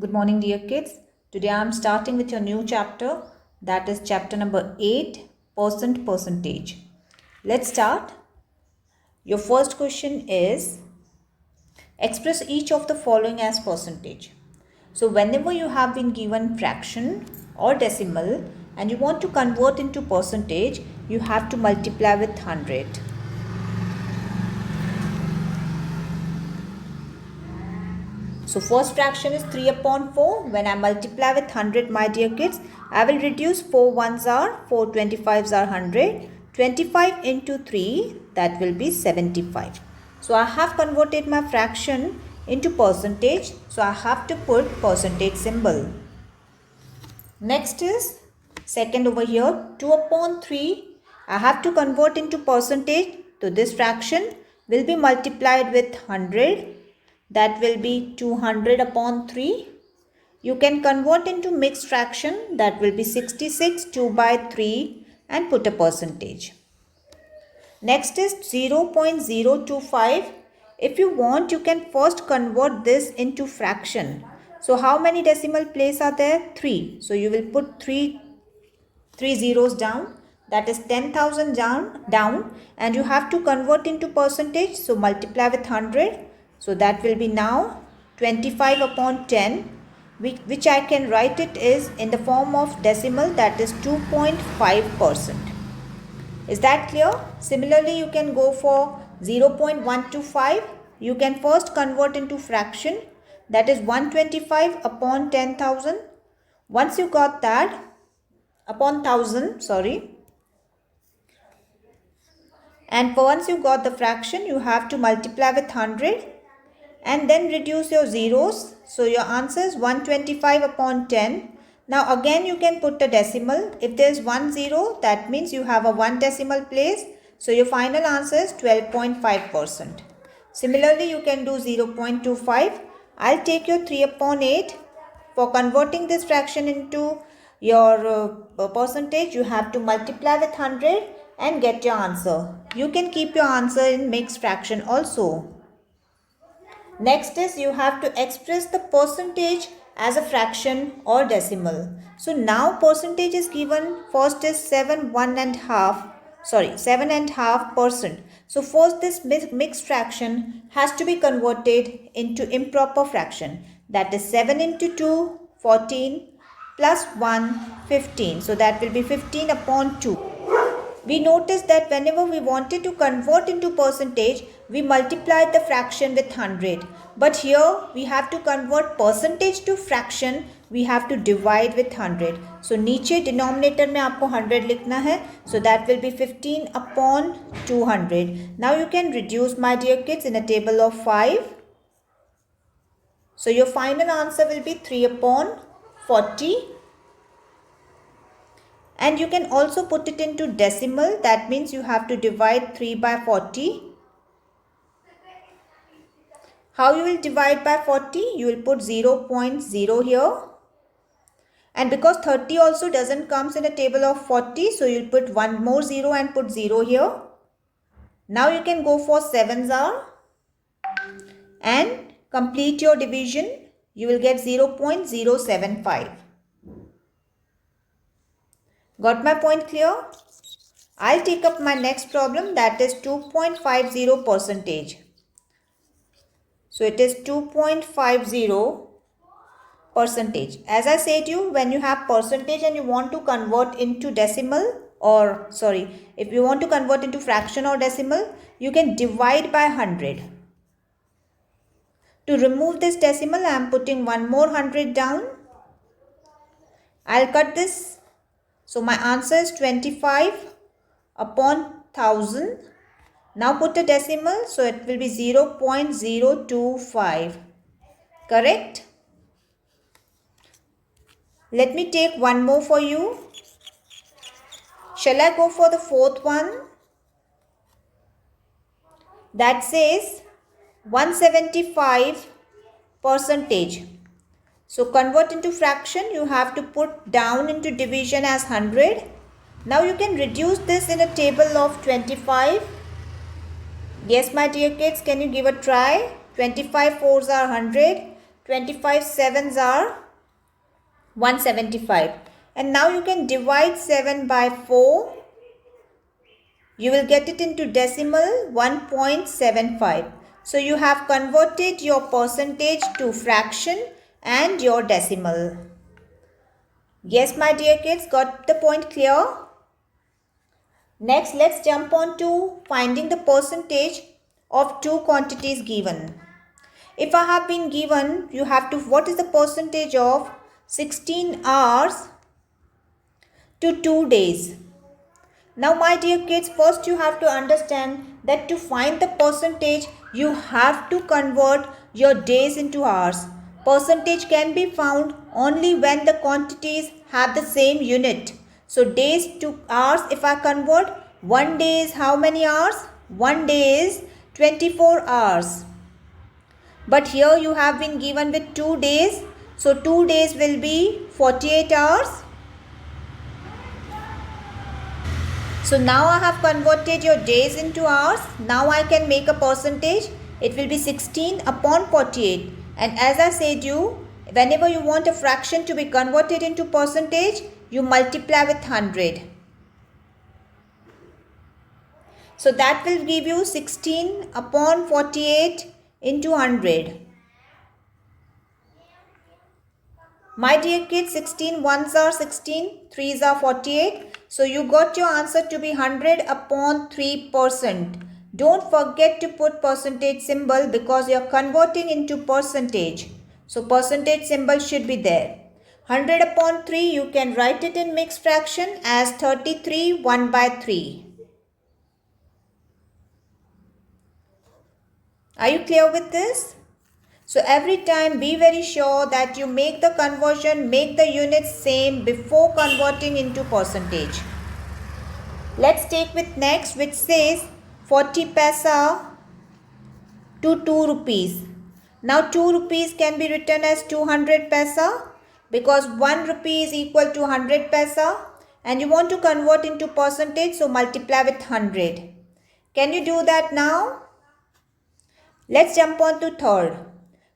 Good morning, dear kids. Today I am starting with your new chapter, that is chapter number 8, percentage. Let's start. Your first question is express each of the following as percentage. So whenever you have been given fraction or decimal and you want to convert into percentage, you have to multiply with 100. So first fraction is 3 upon 4. When I multiply with 100, my dear kids, I will reduce 4 ones are 4 25s are 100. 25 into 3, that will be 75. So I have converted my fraction into percentage. So I have to put percentage symbol. Next is second over here, 2 upon 3. I have to convert into percentage. So this fraction will be multiplied with 100. That will be 200 upon 3. You can convert into mixed fraction. That will be 66, 2 by 3 and put a percentage. Next is 0.025. If you want, you can first convert this into fraction. So how many decimal place are there? 3. So you will put three zeros down. That is 10,000 down and you have to convert into percentage. So multiply with 100. So that will be now 25 upon 10, which I can write it is in the form of decimal, that is 2.5%. Is that clear? Similarly, you can go for 0.125. You can first convert into fraction, that is 125 upon 10,000. Once you got that, upon 1000, and once you got the fraction, you have to multiply with 100 and then reduce your zeros. So your answer is 125 upon 10. Now again you can put a decimal. If there is 1 0, that means you have a 1 decimal place. So your final answer is 12.5%. Similarly, you can do 0.25. I'll take your 3 upon 8. For converting this fraction into your percentage, you have to multiply with 100 and get your answer. You can keep your answer in mixed fraction also. Next is you have to express the percentage as a fraction or decimal. So now percentage is given. First is 7.5%. So first this mixed fraction has to be converted into improper fraction. That is 7 into 2, 14 plus 1, 15. So that will be 15 upon 2. We noticed that whenever we wanted to convert into percentage, we multiplied the fraction with 100. But here we have to convert percentage to fraction, we have to divide with 100. So नीचे denominator में आपको 100 लिखना है. So that will be 15 upon 200. Now you can reduce, my dear kids, in a table of 5. So your final answer will be 3 upon 40. And you can also put it into decimal. That means you have to divide 3 by 40. How you will divide by 40? You will put 0.0 here. And because 30 also doesn't comes in a table of 40, so you'll put one more 0 and put 0 here. Now you can go for 7s are and complete your division. You will get 0.075. Got my point clear? I'll take up my next problem, that is 2.50 percentage. So it is 2.50 percentage. As I said you, when you have percentage and you want to convert into decimal, or if you want to convert into fraction or decimal, you can divide by 100. To remove this decimal, I am putting one more 100 down. I'll cut this. So my answer is 25 upon 1000. Now put a decimal, so it will be 0.025. Correct? Let me take one more for you. Shall I go for the fourth one? That says 175 percentage. So convert into fraction, you have to put down into division as 100. Now you can reduce this in a table of 25. Yes, my dear kids, can you give a try? 25 fours are 100. 25 sevens are 175. And now you can divide 7 by 4. You will get it into decimal 1.75. So you have converted your percentage to fraction and your decimal. Yes, my dear kids, got the point clear? Next, let's jump on to finding the percentage of two quantities given. If I have been given, you have to, what is the percentage of 16 hours to 2 days? Now, my dear kids, first you have to understand that to find the percentage, you have to convert your days into hours. Percentage can be found only when the quantities have the same unit. So, days to hours, if I convert, 1 day is how many hours? 1 day is 24 hours. But here you have been given with 2 days. So, 2 days will be 48 hours. So now I have converted your days into hours. Now I can make a percentage. It will be 16 upon 48. And as I said you, whenever you want a fraction to be converted into percentage, you multiply with 100. So that will give you 16 upon 48 into 100. My dear kids, 16 ones are 16, 3s are 48. So you got your answer to be 100 upon 3%. Don't forget to put percentage symbol because you are converting into percentage. So percentage symbol should be there. 100 upon 3, you can write it in mixed fraction as 33 1 by 3. Are you clear with this? So every time be very sure that you make the conversion, make the units same before converting into percentage. Let's take with next, which says 40 paisa to 2 rupees. Now 2 rupees can be written as 200 paisa because 1 rupee is equal to 100 paisa and you want to convert into percentage, so multiply with 100. Can you do that now? Let's jump on to third.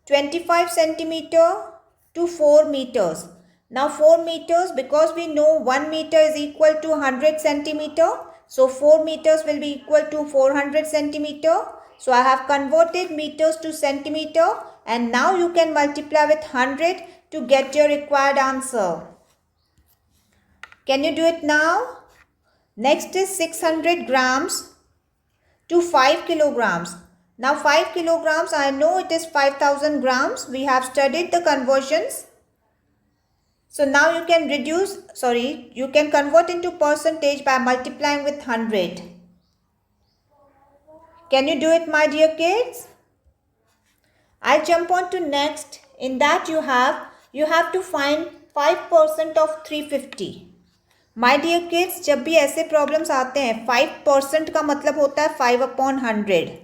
25 centimeter to 4 meters. Now 4 meters, because we know 1 meter is equal to 100 centimeter. So 4 meters will be equal to 400 centimeter. So I have converted meters to centimeter and now you can multiply with 100 to get your required answer. Can you do it now? Next is 600 grams to 5 kilograms. Now 5 kilograms, I know it is 5000 grams. We have studied the conversions. So now you can you can convert into percentage by multiplying with 100. Can you do it, my dear kids? I'll jump on to next. In that you have to find 5% of 350. My dear kids, जब भी ऐसे problems आते हैं 5% का मतलब होता है 5 upon 100.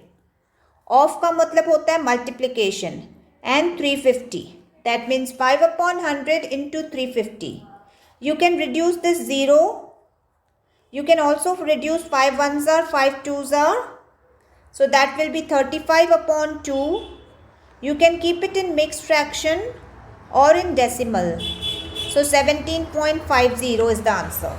Of का मतलब होता है multiplication and 350. That means 5 upon 100 into 350. You can reduce this 0. You can also reduce 5 ones are, 5 twos are. So that will be 35 upon 2. You can keep it in mixed fraction or in decimal. So 17.50 is the answer.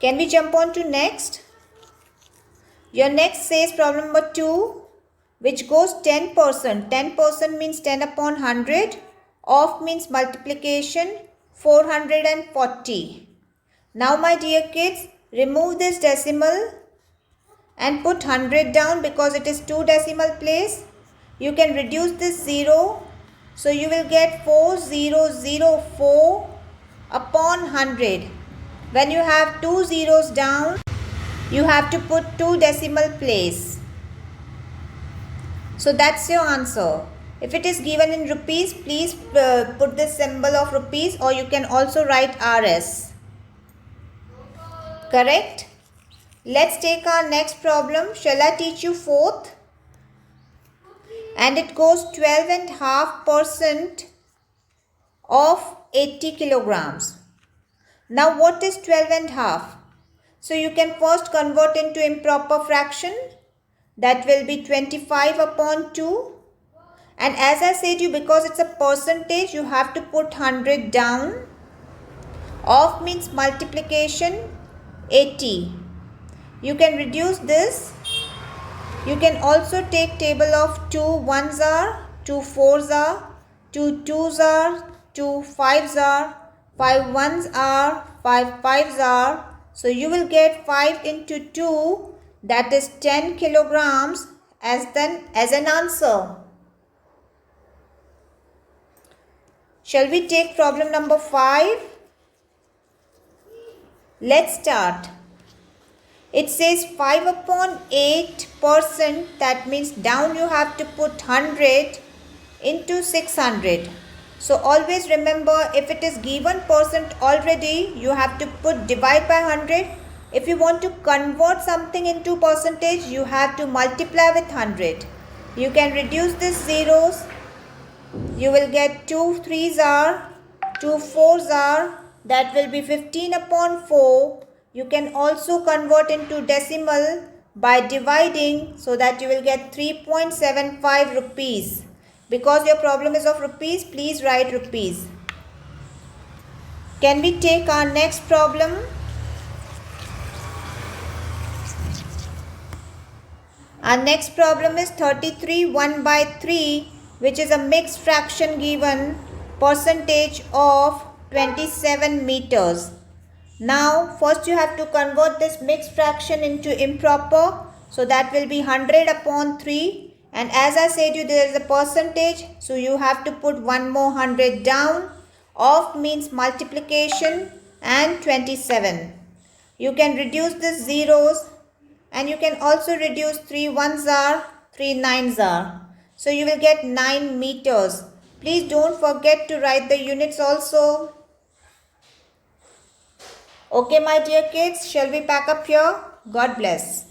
Can we jump on to next? Your next says problem number 2, which goes 10%. 10% means 10 upon 100. Of means multiplication 440. Now my dear kids, remove this decimal and put 100 down because it is 2 decimal place. You can reduce this 0. So you will get 4004 upon 100. When you have 2 zeros down, you have to put 2 decimal place. So that's your answer. If it is given in rupees, please put the symbol of rupees, or you can also write RS. Correct? Let's take our next problem. Shall I teach you fourth? And it goes 12.5% of 80 kilograms. Now what is 12.5? So you can first convert into improper fraction. that will be 25 upon 2. And as I said you, because it's a percentage, you have to put 100 down. Of means multiplication, 80. You can reduce this. You can also take table of 2 1s are, 2 4s are, 2 2s are, 2 5s are, 5 1s are, 5 5s are. So you will get 5 into 2, that is 10 kilograms as an answer. Shall we take problem number 5? Let's start. It says 5 upon 8%, that means down you have to put 100 into 600. So always remember, if it is given percent already, you have to put divide by 100. If you want to convert something into percentage, you have to multiply with 100. You can reduce these zeros. You will get 2 3s are, 2 4s are, that will be 15 upon 4. You can also convert into decimal by dividing, so that you will get 3.75 rupees. Because your problem is of rupees, please write rupees. Can we take our next problem? Our next problem is 33 1 by 3, which is a mixed fraction given percentage of 27 meters. Now first you have to convert this mixed fraction into improper, so that will be 100 upon 3, and as I said you, there is a percentage, so you have to put one more 100 down. Of means multiplication and 27. You can reduce these zeros, and you can also reduce 3 1s are, 3 9s are. So you will get 9 meters. Please don't forget to write the units also. Okay, my dear kids, shall we pack up here? God bless.